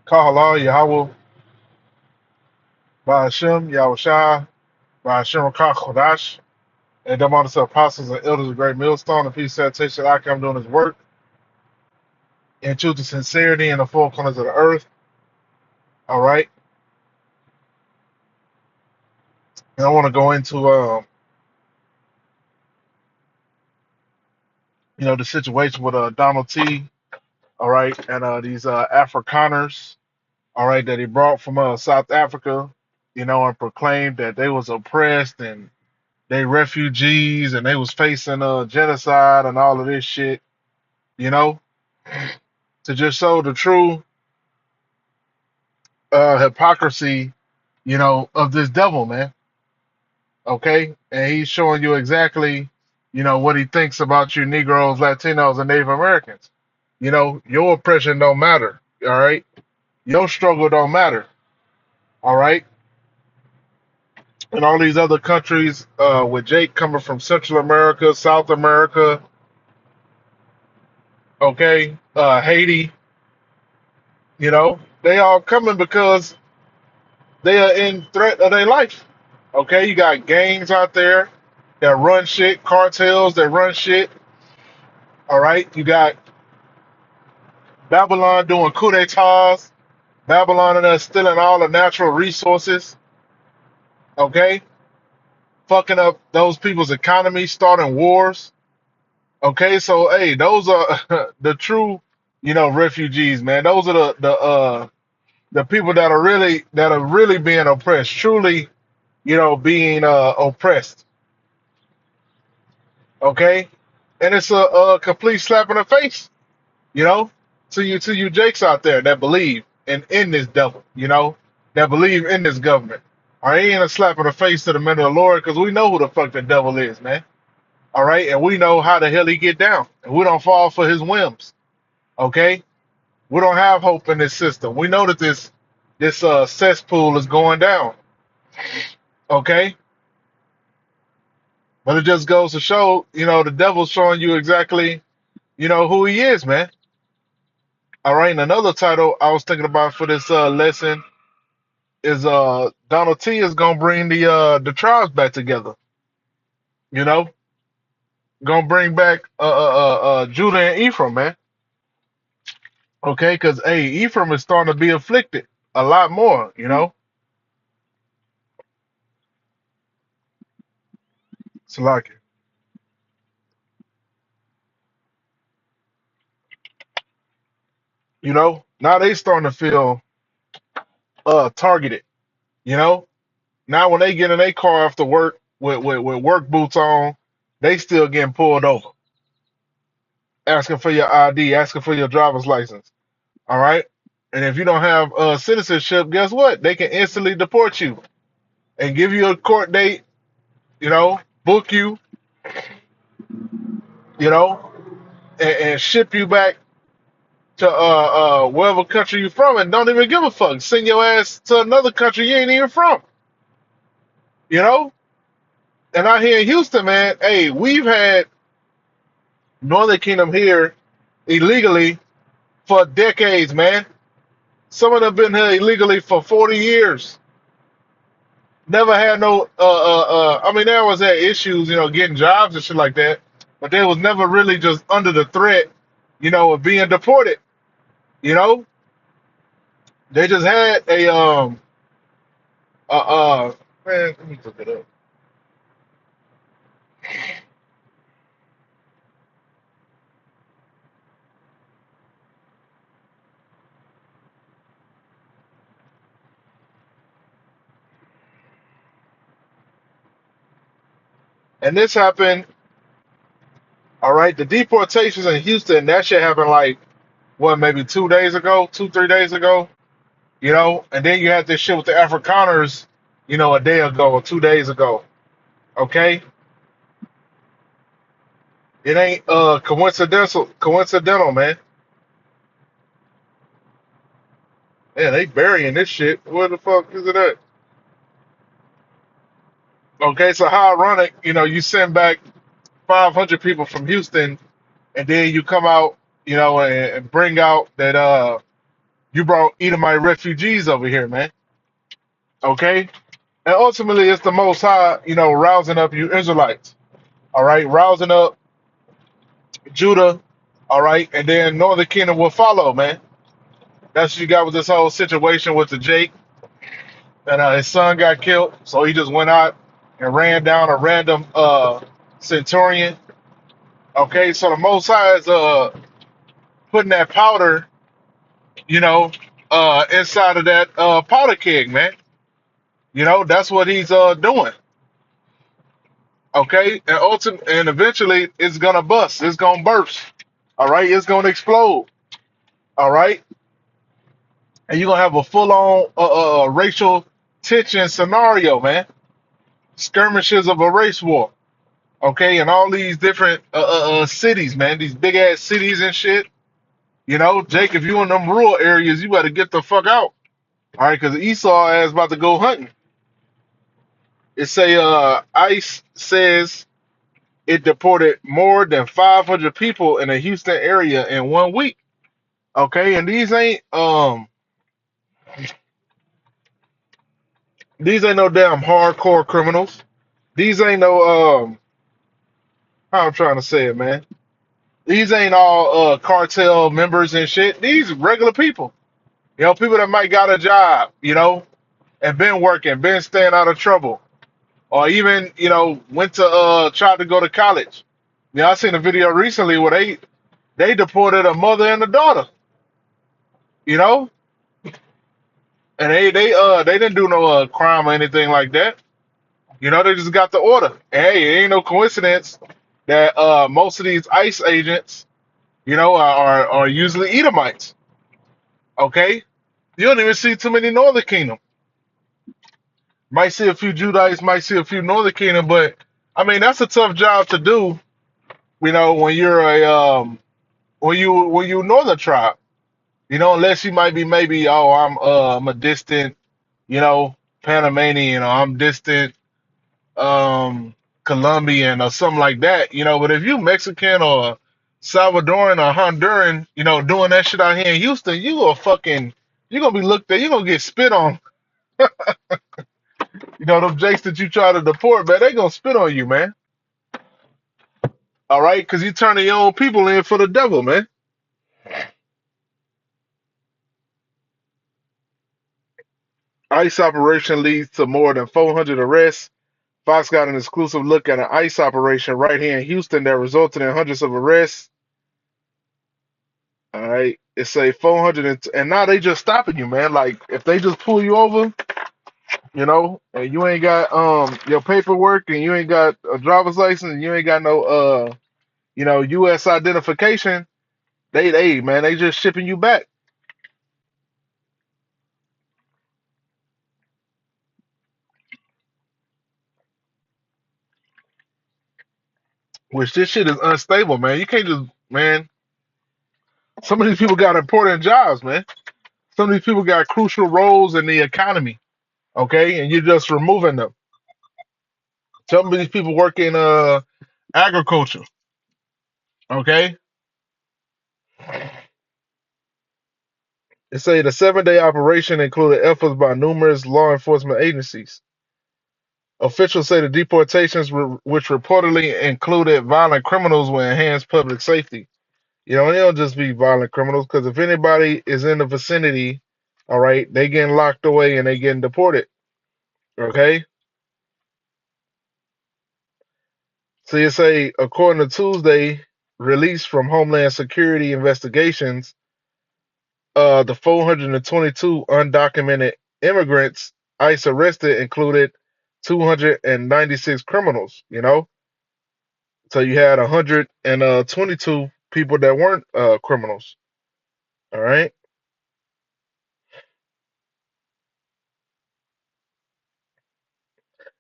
Kahala, Yahweh, Ba'ashem, Yahushua, Ba'ashem Rakah Chodash, and them honest apostles and elders of Great Millstone, and peace, salutation, I come doing his work, in truth and sincerity in the four corners of the earth. All right. And I want to go into the situation with Donald T. All right, and these Afrikaners, all right, that he brought from South Africa, and proclaimed that they was oppressed and they refugees and they was facing genocide and all of this shit, you know, to just show the true hypocrisy, of this devil, man. Okay, and he's showing you exactly, what he thinks about you Negroes, Latinos, and Native Americans. Your oppression don't matter. All right, your struggle don't matter. All right, and all these other countries, with Jake coming from Central America, South America, okay, Haiti, they all coming because they are in threat of their life. Okay, you got gangs out there that run shit, cartels that run shit. All right, you got Babylon doing coup d'etats, Babylon and us stealing all the natural resources. Okay, fucking up those people's economy, starting wars. Okay, so hey, those are the true, refugees, man. Those are the people that are really being oppressed, truly, being oppressed. Okay, and it's a complete slap in the face, you know, to you Jakes out there that believe in this devil, that believe in this government. All right, ain't a slap in the face to the men of the Lord because we know who the fuck the devil is, man. All right, and we know how the hell he get down, and we don't fall for his whims. Okay, we don't have hope in this system. We know that this cesspool is going down. Okay, but it just goes to show, the devil's showing you exactly, who he is, man. All right, and another title I was thinking about for this lesson is Donald T is gonna bring the tribes back together. You know, gonna bring back Judah and Ephraim, man. Okay, because hey, Ephraim is starting to be afflicted a lot more. It's like, now they starting to feel targeted. You know, now when they get in their car after work with work boots on, they still getting pulled over, asking for your ID, asking for your driver's license. All right. And if you don't have citizenship, guess what? They can instantly deport you and give you a court date, book you, you know, and ship you back to wherever country you're from and don't even give a fuck. Send your ass to another country you ain't even from, you know? And out here in Houston, man, hey, we've had Northern Kingdom here illegally for decades, man. Some of them been here illegally for 40 years. Never had no I mean there was had issues, getting jobs and shit like that, but they was never really just under the threat, of being deported. You know? They just had a man, let me look it up. And this happened, all right, the deportations in Houston, that shit happened like what, maybe 2 days ago, 3 days ago, and then you had this shit with the Afrikaners, a day ago or 2 days ago. Okay? It ain't coincidental, man. Yeah, they burying this shit. Where the fuck is it at? Okay, so how ironic, you send back 500 people from Houston, and then you come out, and bring out that You brought Edomite refugees over here, man. Okay? And ultimately, it's the Most High, rousing up you Israelites. All right? Rousing up Judah. All right? And then Northern Kingdom will follow, man. That's what you got with this whole situation with the Jake. And his son got killed. So he just went out and ran down a random centurion. Okay? So the Most High is putting that powder, you know, inside of that powder keg, man. That's what he's doing. Okay, and and eventually it's gonna bust. It's gonna burst. All right, it's gonna explode. All right, and you're gonna have a full-on racial tension scenario, man. Skirmishes of a race war. Okay, and all these different cities, man. These big ass cities and shit. Jake, if you in them rural areas, you better get the fuck out. All right, because Esau is about to go hunting. It say ICE says it deported more than 500 people in the Houston area in 1 week. Okay, and these ain't no damn hardcore criminals. These ain't no how I'm trying to say it, man. These ain't all cartel members and shit. These regular people. People that might got a job, and been working, been staying out of trouble. Or even, went to tried to go to college. I seen a video recently where they deported a mother and a daughter, you know, and they didn't do no crime or anything like that. They just got the order. And hey, it ain't no coincidence that most of these ICE agents, are usually Edomites. Okay, you don't even see too many Northern Kingdom. Might see a few Judites, might see a few Northern Kingdom, but I mean that's a tough job to do. When you're a when you Northern tribe. Unless you might be maybe, oh, I'm a distant, Panamanian, or I'm distant Colombian or something like that, but if you Mexican or Salvadoran or Honduran, doing that shit out here in Houston, you're gonna be looked at, you're gonna get spit on. Them jakes that you try to deport, man, they gonna spit on you, man. All right, because you turning your own people in for the devil, man. ICE operation leads to more than 400 arrests. Fox got an exclusive look at an ICE operation right here in Houston that resulted in hundreds of arrests. All right, it's a 400, and now they just stopping you, man. Like if they just pull you over, and you ain't got your paperwork, and you ain't got a driver's license, and you ain't got no U.S. identification, they just shipping you back. Which this shit is unstable, man. You can't just, man. Some of these people got important jobs, man. Some of these people got crucial roles in the economy, okay, and you're just removing them. Some of these people work in agriculture, okay. It say the 7-day operation included efforts by numerous law enforcement agencies. Officials say the deportations, which reportedly included violent criminals, will enhance public safety. They don't just be violent criminals, because if anybody is in the vicinity, all right, they getting locked away and they getting deported. Okay. So you say, according to Tuesday release from Homeland Security investigations, the 422 undocumented immigrants ICE arrested included 296 criminals. So you had 122 people that weren't criminals. All right,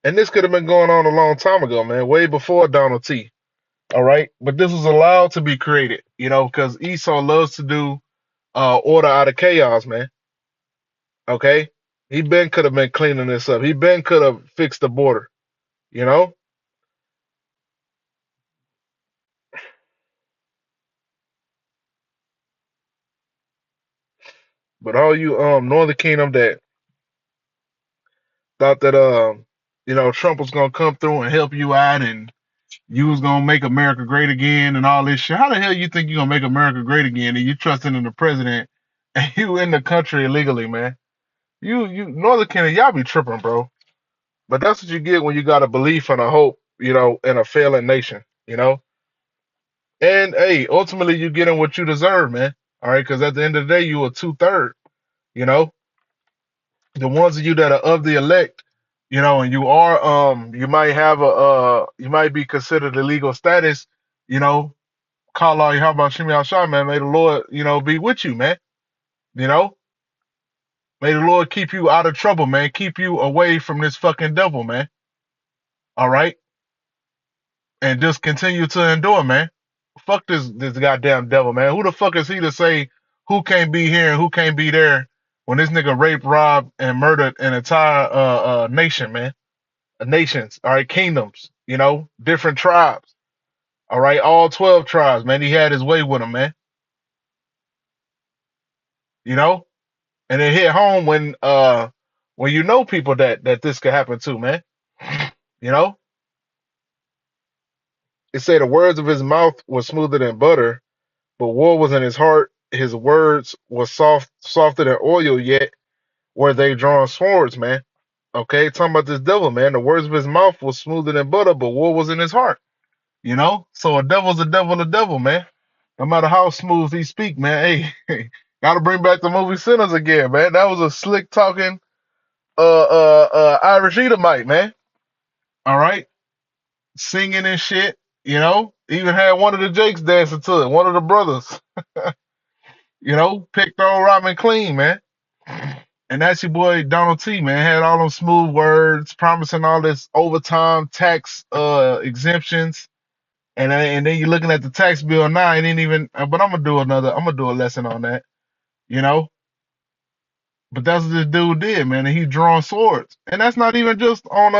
and this could have been going on a long time ago, man, way before Donald T. All right, but this was allowed to be created, because Esau loves to do order out of chaos, man. Okay, he been could have been cleaning this up. He been could have fixed the border. You know, But all you Northern Kingdom that thought that Trump was gonna come through and help you out and you was gonna make America great again and all this shit. How the hell you think you gonna make America great again and you trusting in the president and you in the country illegally, man? You Northern Kingdom, y'all be tripping, bro. But that's what you get when you got a belief and a hope, in a failing nation, And hey, ultimately you getting what you deserve, man. All right, because at the end of the day, you a 2/3. You know, the ones of you that are of the elect, and you might have you might be considered a legal status, you know, call out how about Shimmy Shah, man. May the Lord, be with you, man. You know, may the Lord keep you out of trouble, man. Keep you away from this fucking devil, man. All right, and just continue to endure, man. Fuck this goddamn devil, man. Who the fuck is he to say who can't be here and who can't be there when this nigga raped, robbed, and murdered an entire nation, man? Nations, all right, kingdoms, different tribes, all right, all 12 tribes, man. He had his way with them, man. You know, and it hit home when you know people that this could happen to, man. You know, it said the words of his mouth were smoother than butter, but war was in his heart. His words were softer than oil, yet were they drawn swords, man. Okay, talking about this devil, man. The words of his mouth was smoother than butter, but war was in his heart. So a devil's a devil, man. No matter how smooth he speak, man. Hey, gotta bring back the movie Sinners again, man. That was a slick talking Irish Edomite, man. All right, singing and shit. Even had one of the Jakes dancing to it. One of the brothers. Picked on Robin clean, man. And that's your boy Donald T, man. Had all them smooth words, promising all this overtime tax exemptions. And then you're looking at the tax bill now, and ain't even. But I'm gonna do a lesson on that, you know. But that's what this dude did, man. And he drawing swords, and that's not even just on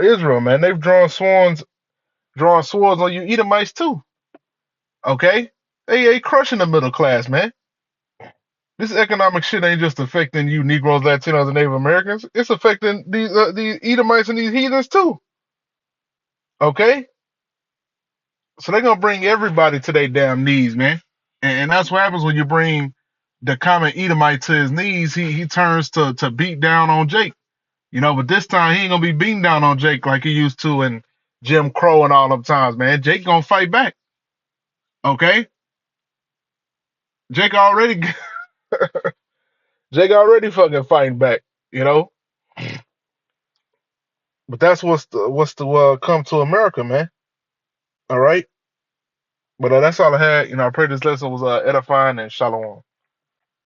Israel, man. They've drawing swords on you Edomites too. Okay, they crushing the middle class, man. This economic shit ain't just affecting you Negroes, Latinos, and Native Americans. It's affecting these Edomites and these heathens too. Okay, so they're gonna bring everybody to their damn knees, man. And that's what happens when you bring the common Edomite to his knees. He turns to beat down on Jake, But this time he ain't gonna be beating down on Jake like he used to in Jim Crow and all them times, man. Jake gonna fight back. Okay, Jake already Jake already fucking fighting back, you know. But that's what's to come to America, man. All right. But that's all I had. I pray this lesson was edifying and shalom.